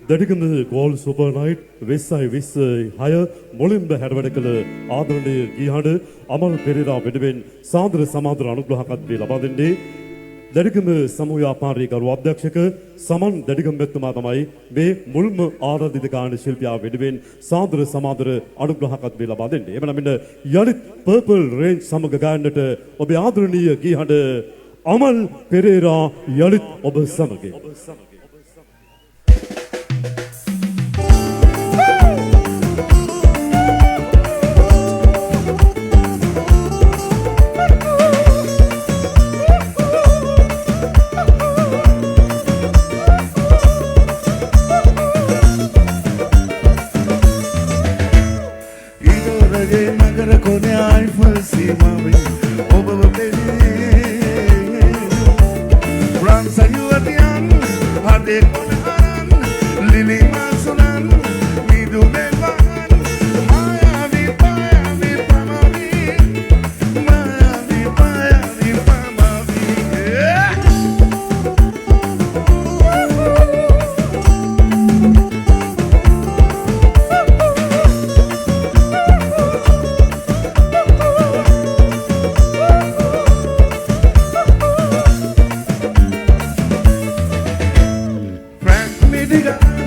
දෙඩිගම goal super night 2026 මුලින්ම හැරවැඩ කළ ආදරණීය ගීහඬ අමල් පෙරේරා වෙනුවෙන් සාදර සමාදර අනුග්‍රහකත්වය ලබා දෙන්නේ දෙඩිගම සමූහ ව්‍යාපාරික කරු අධ්‍යක්ෂක සමන් දෙඩිගම මෙතුමා තමයි මේ මුල්ම ආරාධිත ගායන ශිල්පියා වෙනුවෙන් සාදර සමාදර අනුග්‍රහකත්වය ලබා දෙන්නේ. එමනම් මෙන්න යලිත් පර්පල් රේන්ජ් සමග ගායනට ඔබේ ආදරණීය ගීහඬ අමල් පෙරේරා යලිත් ඔබ සමග Frank Midiga